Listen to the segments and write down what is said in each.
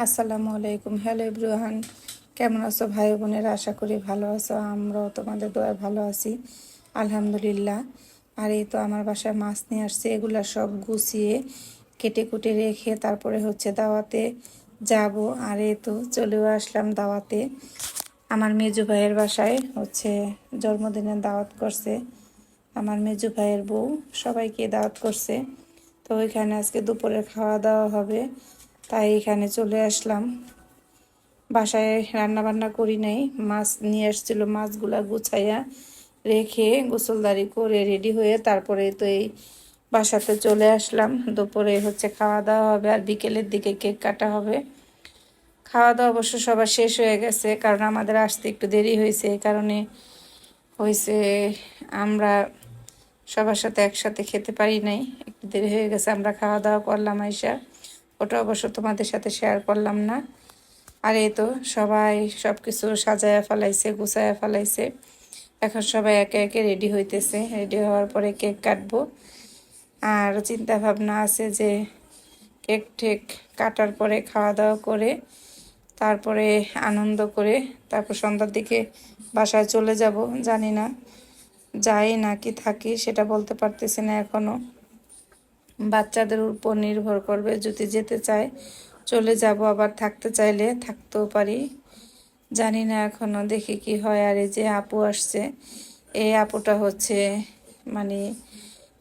আসসালামু আলাইকুম। Hello everyone, কেমন আছো ভাই বোনেরা? আশা করি ভালো আছো। আমরাও তোমাদের দোয়ায় ভালো আছি, আলহামদুলিল্লাহ। আর এই তো আমার বাসায় মাছ নিয়ে আসছে, এগুলা সব গুছিয়ে কেটে কুটে রেখে তারপরে হচ্ছে দাওয়াতে যাব। আর এই তো চলেও আসলাম দাওয়াতে। আমার মেজু ভাইয়ের বাসায় হচ্ছে জন্মদিনের দাওয়াত করছে আমার মেজু ভাইয়ের বউ, সবাইকে দাওয়াত করছে। তো ওইখানে আজকে দুপুরে খাওয়া দাওয়া হবে, তাই এখানে চলে আসলাম। বাসায় রান্না বান্না করি নাই, মাছ নিয়ে আসছিল, মাছগুলা গুছাইয়া রেখে গোসলদারি করে রেডি হয়ে তারপরে তো এই বাসাতে চলে আসলাম। দুপুরে হচ্ছে খাওয়া দাওয়া হবে আর বিকেলের দিকে কেক কাটা হবে। খাওয়া দাওয়া অবশ্য সবার শেষ হয়ে গেছে, কারণ আমাদের আসতে একটু দেরি হয়েছে। এই কারণে হয়েছে আমরা সবার সাথে একসাথে খেতে পারি নাই, একটু দেরি হয়ে গেছে। আমরা খাওয়া দাওয়া করলাম আইসা, ওটা অবশ্য তোমাদের সাথে শেয়ার করলাম না। আর এই তো সবাই সব কিছু সাজায়া ফেলাইছে, গুছায়া ফেলাইছে। এখন সবাই একে একে রেডি হইতেছে। রেডি হওয়ার পরে কেক কাটবো। আর চিন্তা ভাবনা আছে যে কেক ঠেক কাটার পরে খাওয়া দাওয়া করে তারপরে আনন্দ করে তারপর সন্ধ্যার দিকে বাসায় চলে যাব। জানি না যাই নাকি থাকি, সেটা বলতে পারতেছি না এখনো। বাচ্চাদের উপর নির্ভর করবে, যদি যেতে চায় চলে যাব, আবার থাকতে চাইলে থাকতেও পারি, জানি না এখনো, দেখি কি হয়। আর এই যে আপু আসছে, এই আপুটা হচ্ছে মানে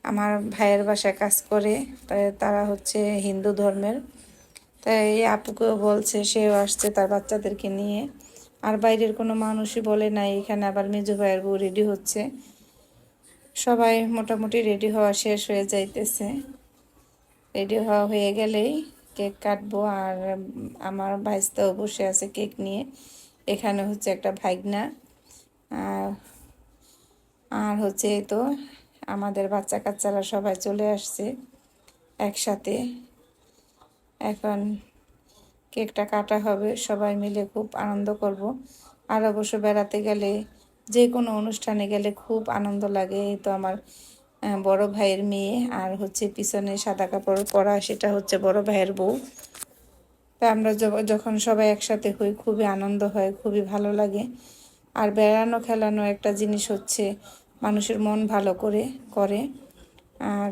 আমার ভাইয়ের বাসায় কাজ করে, তাই তারা হচ্ছে হিন্দু ধর্মের। তাই এই আপুকেও বলছে, সেও আসছে তার বাচ্চাদেরকে নিয়ে। আর বাইরের কোনো মানুষই বলে নাই। এখানে আবার মেজো ভাইয়ের বউ রেডি হচ্ছে। সবাই মোটামুটি রেডি হওয়া শেষ হয়ে যাইতেছে। রেডি হওয়া হয়ে গেলেই কেক কাটবো। আর আমার ভাইস্তাও বসে আছে কেক নিয়ে। এখানে হচ্ছে একটা ভাইগনা, আর হচ্ছে তো আমাদের বাচ্চা কাচ্চারা সবাই চলে আসছে একসাথে। এখন কেকটা কাটা হবে, সবাই মিলে খুব আনন্দ করব। আর অবশ্য বেড়াতে গেলে, যে কোনো অনুষ্ঠানে গেলে খুব আনন্দ লাগে। এই তো আমার বড় ভাইয়ের মেয়ে, আর হচ্ছে পিছনে সাদা কাপড় পরা, সেটা হচ্ছে বড় ভাইয়ের বউ। তা আমরা যখন সবাই একসাথে হই খুবই আনন্দ হয়, খুবই ভালো লাগে। আর বেড়ানো খেলানো একটা জিনিস হচ্ছে মানুষের মন ভালো করে। আর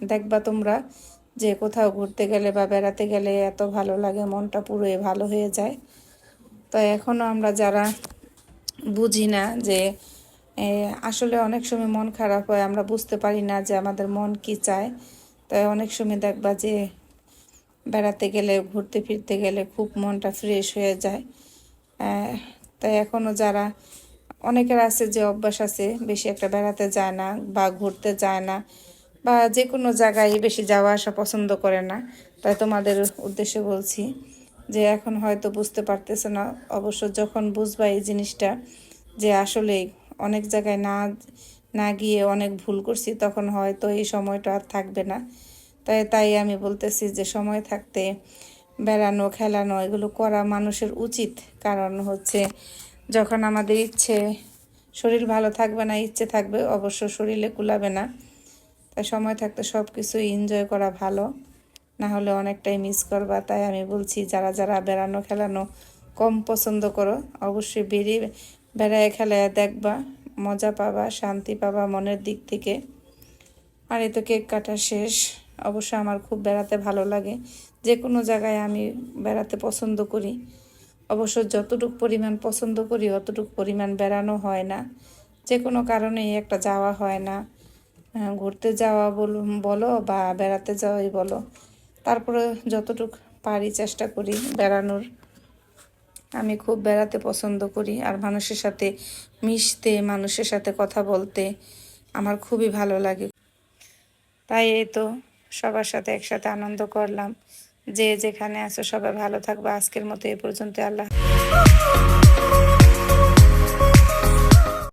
দেখবা তোমরা যে কোথাও ঘুরতে গেলে বা বেড়াতে গেলে এত ভালো লাগে, মনটা পুরোই ভালো হয়ে যায়। তো এখনও আমরা যারা বুঝি না যে আসলে অনেক সময় মন খারাপ হয়, আমরা বুঝতে পারি না যে আমাদের মন কি চায়। তাই অনেক সময় দেখবা যে বেড়াতে গেলে, ঘুরতে ফিরতে গেলে খুব মনটা ফ্রেশ হয়ে যায়। তাই এখনও যারা, অনেকের আছে যে অভ্যাস আছে বেশি একটা বেড়াতে যায় না বা ঘুরতে যায় না, বা যে কোনো জায়গায় বেশি যাওয়া আসা পছন্দ করে না। তাই তোমাদের উদ্দেশ্যে বলছি যে এখন হয়তো বুঝতে পারতেছে না, অবশ্য যখন বুঝবা এই জিনিসটা যে আসলে অনেক জায়গায় না না গিয়ে অনেক ভুল করছি, তখন হয়তো এই সময়টা আর থাকবে না। তাই আমি বলতেছি যে সময় থাকতে বেড়ানো খেলানো এগুলো করা মানুষের উচিত। কারণ হচ্ছে যখন আমাদের শরীর ভালো থাকবে না, ইচ্ছে থাকবে, অবশ্য শরীরে কুলাবে না। তাই সময় থাকতে সব কিছু এনজয় করা ভালো, না হলে অনেকটাই মিস করবা। তাই আমি বলছি, যারা যারা বেড়ানো খেলানো কম পছন্দ করো, অবশ্যই বেড়ায় খেলায় দেখবা, মজা পাবা, শান্তি পাবা মনের দিক থেকে। আর এই তো কেক কাটা শেষ। অবশ্য আমার খুব বেড়াতে ভালো লাগে, যে কোনো জায়গায় আমি বেড়াতে পছন্দ করি। অবশ্য যতটুকু পরিমাণ পছন্দ করি অতটুকু পরিমাণ বেড়ানো হয় না, যে কোনো কারণেই একটা যাওয়া হয় না। ঘুরতে যাওয়া বলো বা বেড়াতে যাওয়াই বলো, তারপরে যতটুকু পারি চেষ্টা করি বেড়ানোর। আমি খুব বেড়াতে পছন্দ করি, আর মানুষের সাথে মিশতে, মানুষের সাথে কথা বলতে আমার খুবই ভালো লাগে। তাই এই তো সবার সাথে একসাথে আনন্দ করলাম। যে যেখানে আছো সবাই ভালো থাকবে। আজকের মতো এ পর্যন্ত, আল্লাহ।